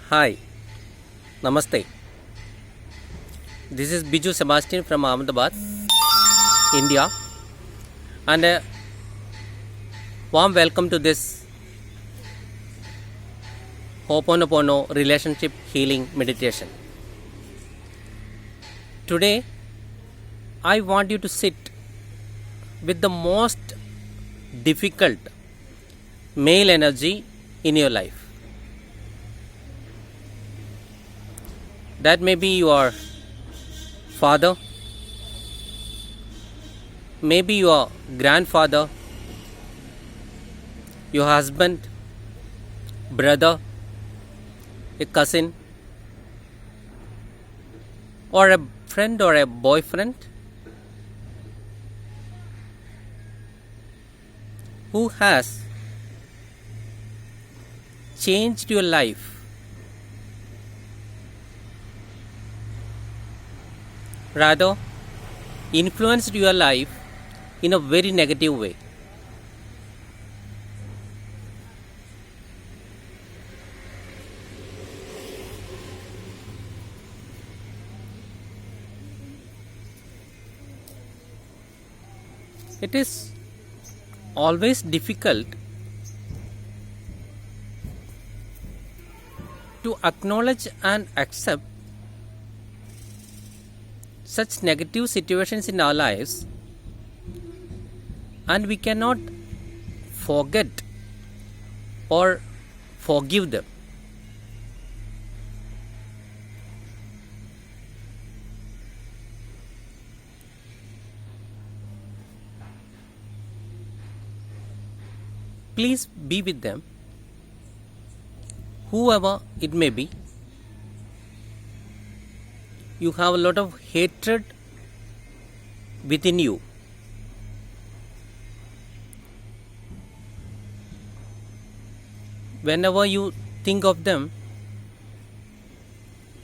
Hi, Namaste. This is Biju Sebastian from Ahmedabad, India, and a warm welcome to this Ho'oponopono relationship healing meditation. Today, I want you to sit with the most difficult male energy in your life. That may be your father, maybe your grandfather, your husband, brother, a cousin, or a friend or a boyfriend who has changed your life, rather influenced your life in a very negative way. It is always difficult to acknowledge and accept such negative situations in our lives, and we cannot forget or forgive them. Please be with them, whoever it may be. You have a lot of hatred within you. Whenever you think of them,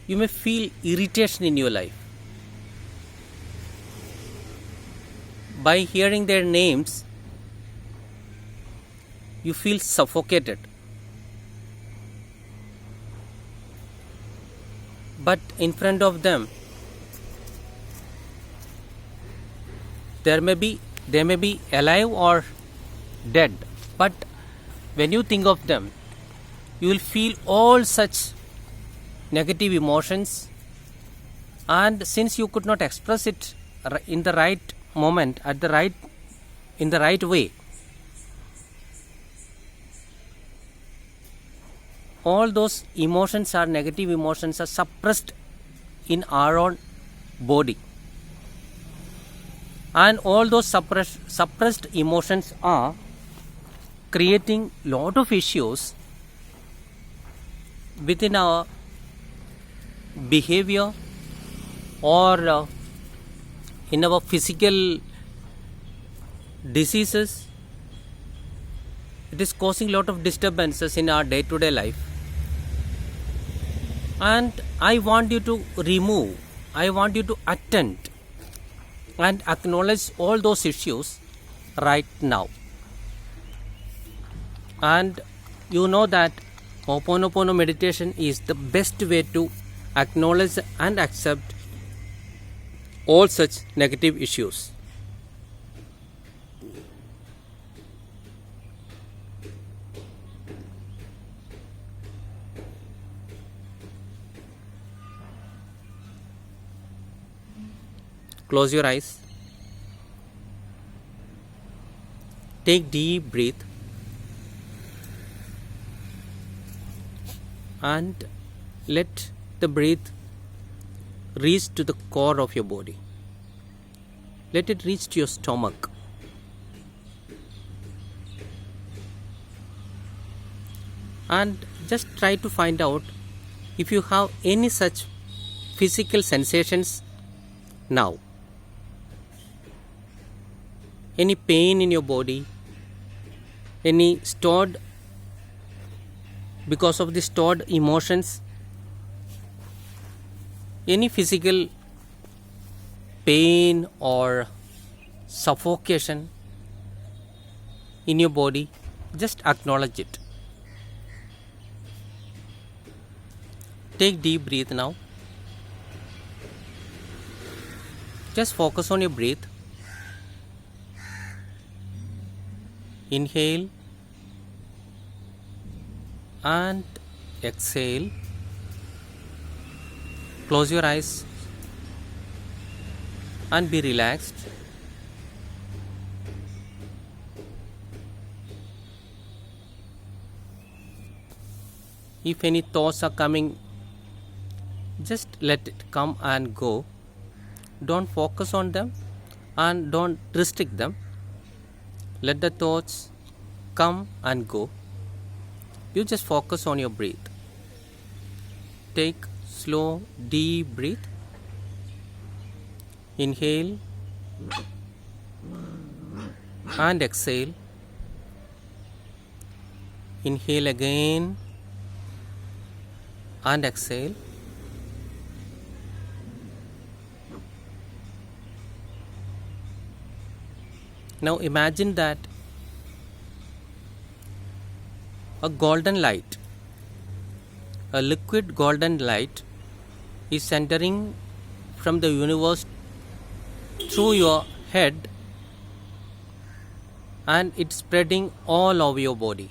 you may feel irritation in your life. By hearing their names, you feel suffocated. But in front of them, they may be alive or dead. But when you think of them, you will feel all such negative emotions. And since you could not express it in the right moment, in the right way, all those emotions or negative emotions are suppressed in our own body, and all those suppressed emotions are creating lot of issues within our behavior or in our physical diseases. It is causing lot of disturbances in our day-to-day life. And I want you to attend and acknowledge all those issues right now. And you know that Ho'oponopono meditation is the best way to acknowledge and accept all such negative issues. Close your eyes. Take deep breath and let the breath reach to the core of your body. Let it reach to your stomach. And just try to find out if you have any such physical sensations now. Any pain in your body, any because of the stored emotions, any physical pain or suffocation in your body, just acknowledge it. Take deep breath now. Just focus on your breath. Inhale and exhale. Close your eyes and be relaxed. If any thoughts are coming, just let it come and go. Don't focus on them and don't restrict them. Let the thoughts come and go. You just focus on your breath. Take slow, deep breath. Inhale and exhale. Inhale again and exhale. Now imagine that a golden light, a liquid golden light is entering from the universe through your head and it's spreading all over your body.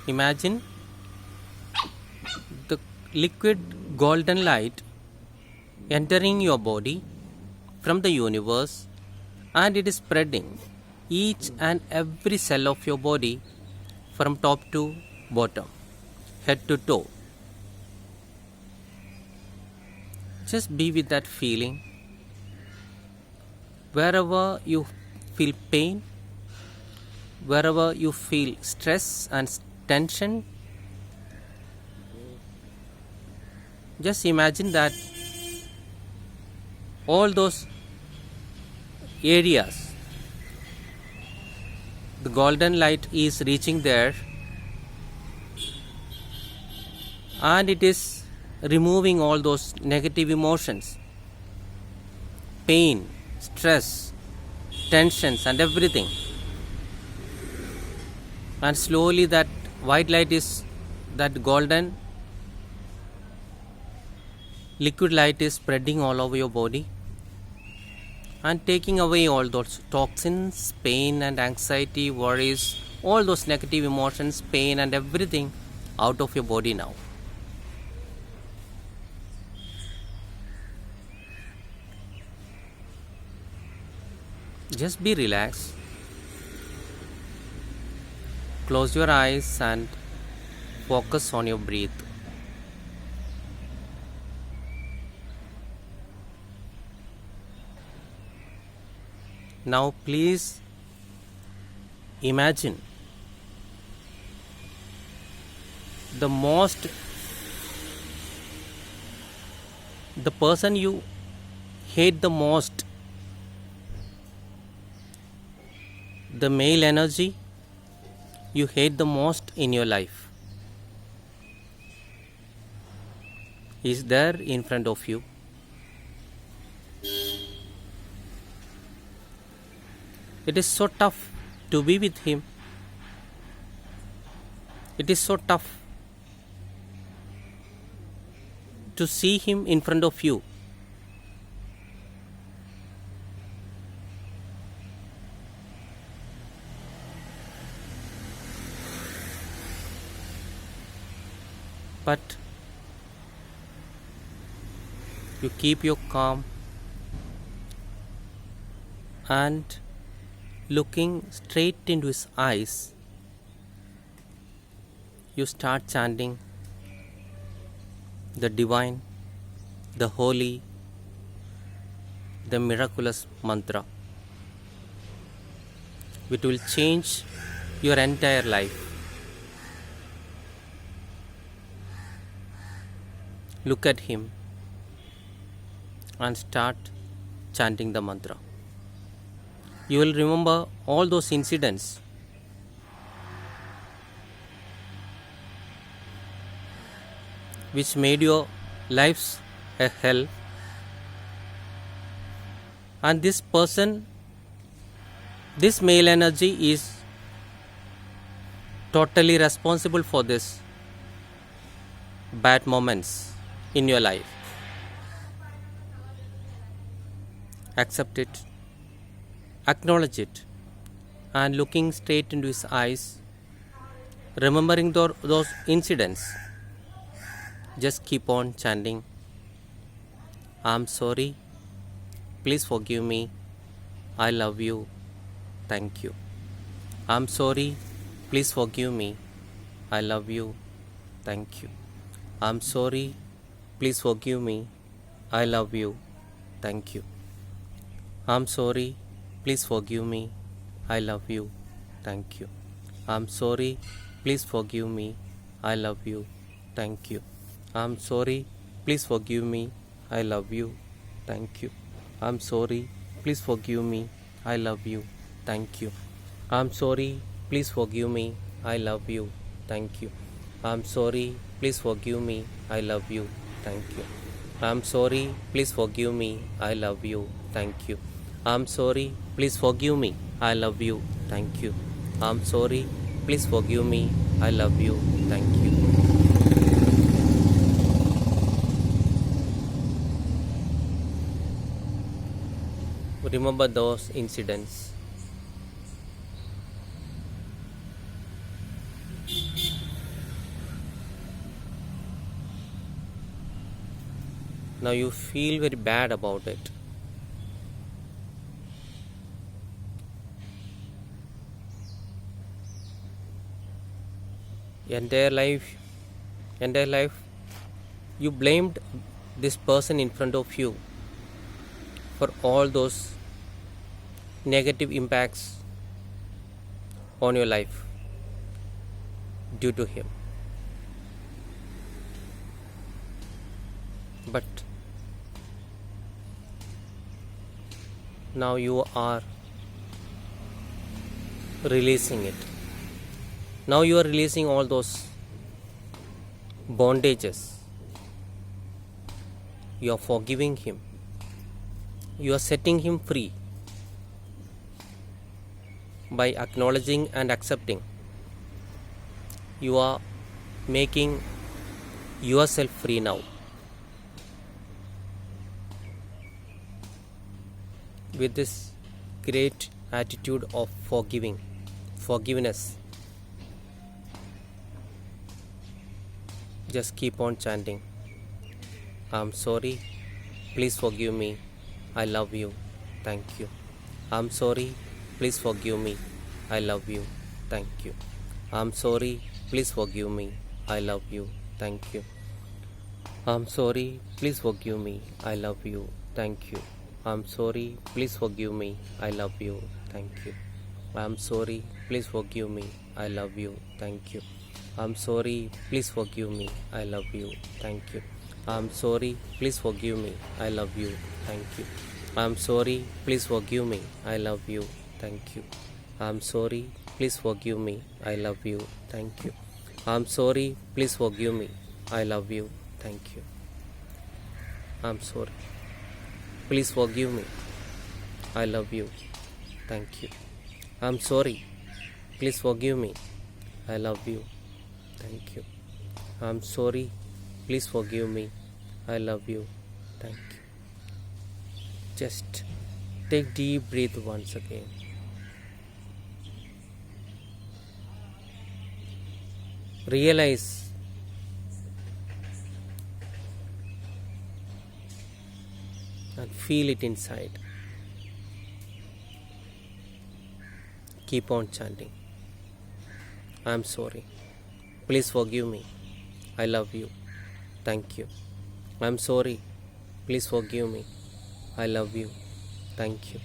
Imagine the liquid golden light entering your body from the universe and it is spreading each and every cell of your body from top to bottom, head to toe. Just be with that feeling. Wherever you feel pain, wherever you feel stress and tension, just imagine that all those areas, the golden light is reaching there and it is removing all those negative emotions, pain, stress, tensions and everything. And slowly that white light is, that golden liquid light is spreading all over your body and taking away all those toxins, pain and anxiety, worries, all those negative emotions, pain and everything out of your body now. Just be relaxed. Close your eyes and focus on your breath. Now please imagine the person you hate the most, the male energy you hate the most in your life is there in front of you. It is so tough to be with him. It is so tough to see him in front of you. But you keep your calm and looking straight into his eyes, you start chanting the divine, the holy, the miraculous mantra, which will change your entire life. Look at him and start chanting the mantra. You will remember all those incidents which made your lives a hell, and this person, this male energy is totally responsible for this bad moments in your life. Accept it, acknowledge it, and looking straight into his eyes, remembering those incidents, just keep on chanting, I'm sorry, please forgive me, I love you, thank you. I'm sorry, please forgive me, I love you, thank you. I'm sorry, please forgive me, I love you, thank you. I'm sorry, please forgive me, I love you, thank you. I'm sorry, please forgive me, I love you, thank you. I'm sorry, please forgive me, I love you, thank you. I'm sorry, please forgive me, I love you, thank you. I'm sorry, please forgive me, I love you, thank you. I'm sorry, please forgive me, I love you, thank you. I'm sorry, please forgive me, I love you, thank you. I'm sorry, please forgive me, I love you, thank you. I'm sorry, please forgive me, I love you, thank you. Remember those incidents. Now you feel very bad about it. Entire life, you blamed this person in front of you for all those negative impacts on your life due to him. But now you are releasing it. Now you are releasing all those bondages. You are forgiving him. You are setting him free by acknowledging and accepting. You are making yourself free now. With this great attitude of forgiveness, just keep on chanting, I'm sorry, please forgive me, I love you, thank you. I'm sorry, please forgive me, I love you, thank you. I'm sorry, please forgive me, I love you, thank you. I'm sorry, please forgive me, I love you, thank you. I'm sorry, please forgive me, I love you, thank you. I'm sorry, please forgive me, I love you, thank you. I'm sorry, please forgive me, I love you, thank you. I'm sorry, please forgive me, I love you, thank you. I'm sorry, please forgive me, I love you, thank you. I'm sorry, please forgive me, I love you, thank you. I'm sorry, please forgive me, I love you, thank you. I'm sorry, please forgive me, I love you, thank you. I'm sorry, please forgive me, I love you, thank you. I'm sorry, please forgive me, I love you, thank you. Just take deep breath once again. Realize and feel it inside. Keep on chanting, I'm sorry, please forgive me, I love you, thank you. I'm sorry, please forgive me, I love you, thank you.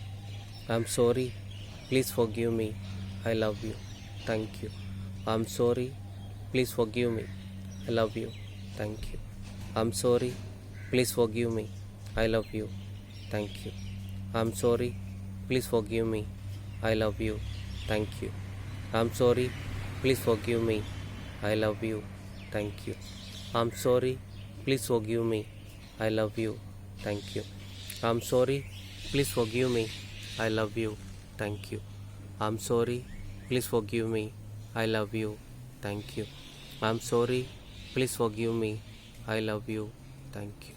I'm sorry, please forgive me, I love you, thank you. I'm sorry, please forgive me, I love you, thank you. I'm sorry, please forgive me, I love you, thank you. I'm sorry, please forgive me, I love you, thank you. I'm sorry, please forgive me, I love you, thank you. I'm sorry, please forgive me, I love you, thank you. I'm sorry, please forgive me, I love you, thank you. I'm sorry, please forgive me, I love you, Thank you. I'm sorry. Please forgive me. I love you. Thank you.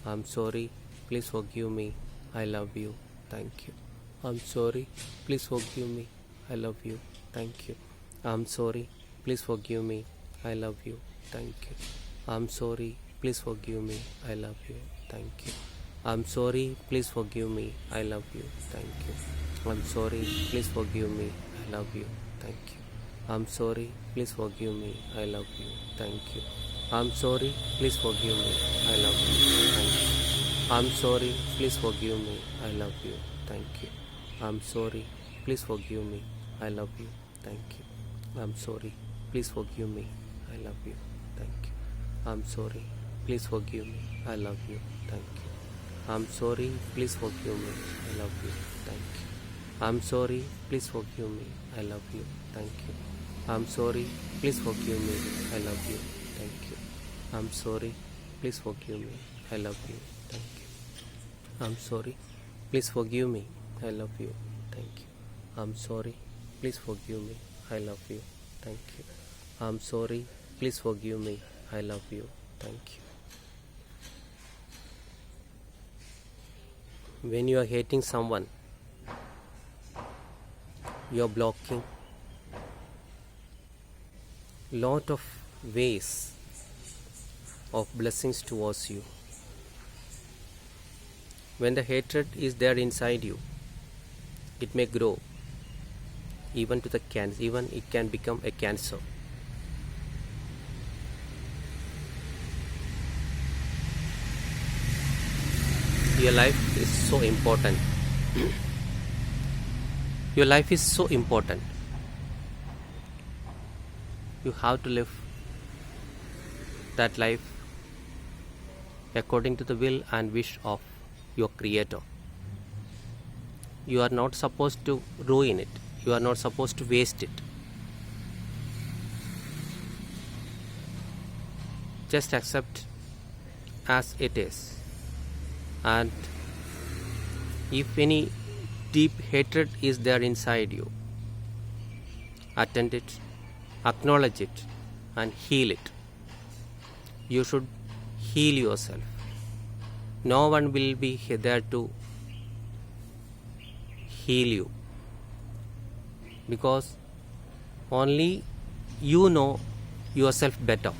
I'm sorry. Please forgive me. I love you. Thank you. I'm sorry. Please forgive me. I love you. Thank you. I'm sorry. Please forgive me. I love you. Thank you. I'm sorry. Please forgive me. I love you. Thank you. I'm sorry. Please forgive me. I love you. Thank you. I'm sorry. Please forgive me. I love you. Thank you. I'm sorry. Please forgive me. I love you. Thank you. I'm sorry. Please forgive me. I love you. Thank you. I'm sorry. Please forgive me. I love you. Thank you. I'm sorry. Please forgive me. I love you. Thank you. I'm sorry. Please forgive me. I love you. Thank you. I'm sorry. Please forgive me. I love you. Thank you. I'm sorry. Please forgive me. I love you. Thank you. I'm sorry. Please forgive me. I love you. Thank you. I'm sorry. Please forgive me. I love you. Thank you. I'm sorry. Please forgive me. I love you. Thank you. I'm sorry. Please forgive me. I love you. Thank you. I'm sorry. Please forgive me. I love you. Thank you. I'm sorry. Please forgive me. I love you. Thank you. When you are hating someone, you are blocking lot of ways of blessings towards you. When the hatred is there inside you, it may grow even to the cancer, even it can become a cancer. Your life is so important. Your life is so important. You have to live that life according to the will and wish of your Creator. You are not supposed to ruin it. You are not supposed to waste it. Just accept as it is. And if any deep hatred is there inside you, attend it, acknowledge it, and heal it. You should heal yourself. No one will be there to heal you, because only you know yourself better.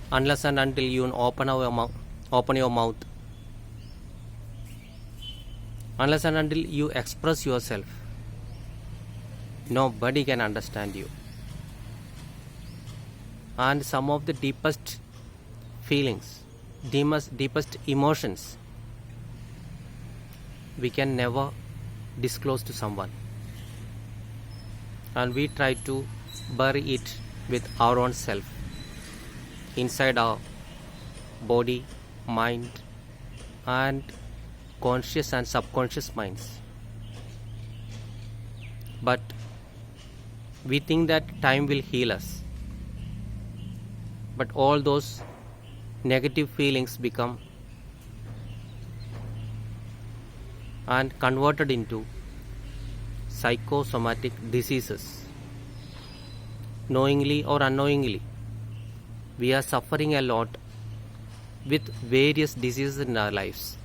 Unless and until you open your mouth, unless and until you express yourself, nobody can understand you. And some of the deepest feelings, deepest emotions, we can never disclose to someone, and we try to bury it with our own self inside our body, mind, and conscious and subconscious minds. But we think that time will heal us, but all those negative feelings become and converted into psychosomatic diseases. Knowingly or unknowingly, we are suffering a lot with various diseases in our lives.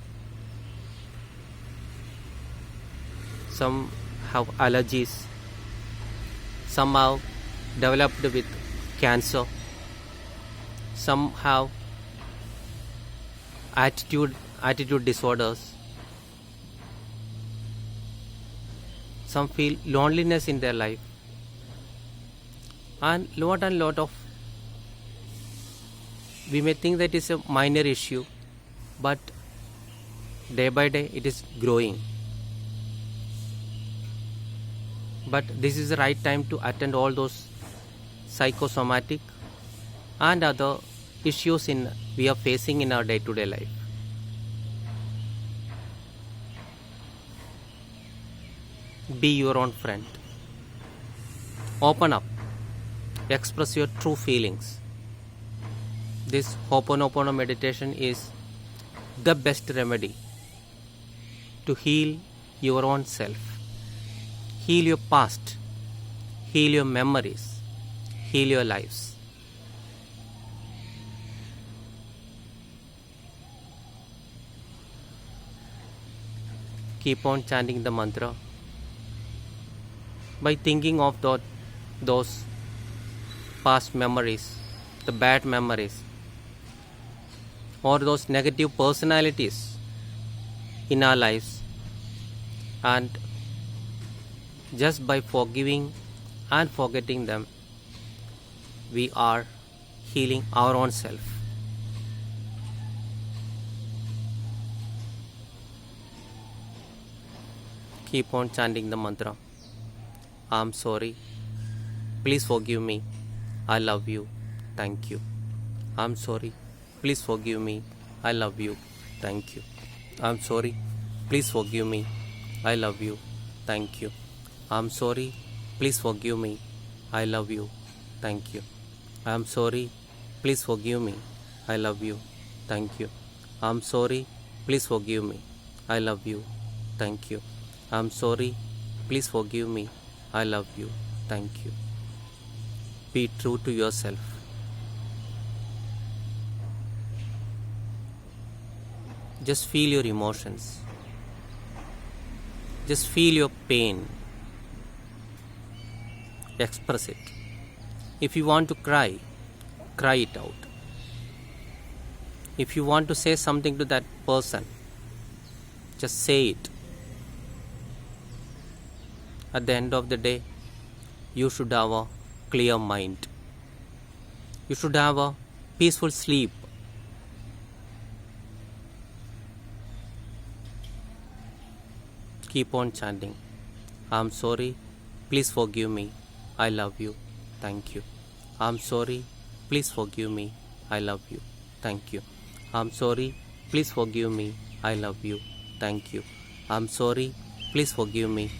Some have allergies, some have developed with cancer, some have attitude disorders, some feel loneliness in their life, and lot of, we may think that is a minor issue, but day by day it is growing. But this is the right time to attend all those psychosomatic and other issues we are facing in our day-to-day life. Be your own friend. Open up. Express your true feelings. This Ho'oponopono meditation is the best remedy to heal your own self. Heal your past. heal your memories, heal your lives. Keep on chanting the mantra by thinking of those past memories, the bad memories, or those negative personalities in our lives, and just by forgiving and forgetting them, we are healing our own self. Keep on chanting the mantra. I'm sorry. Please forgive me. I love you. Thank you. I'm sorry. Please forgive me. I love you. Thank you. I'm sorry. Please forgive me. I love you. Thank you. I'm sorry. Please forgive me. I love you. Thank you. I'm sorry. Please forgive me. I love you. Thank you. I'm sorry. Please forgive me. I love you. Thank you. I'm sorry. Please forgive me. I love you. Thank you. Be true to yourself. Just feel your emotions. Just feel your pain. Express it. If you want to cry, cry it out. If you want to say something to that person, just say it. At the end of the day, you should have a clear mind. You should have a peaceful sleep. Keep on chanting. I'm sorry. Please forgive me. I love you. Thank you. I'm sorry. Please forgive me. I love you. Thank you. I'm sorry. Please forgive me. I love you. Thank you. I'm sorry. Please forgive me.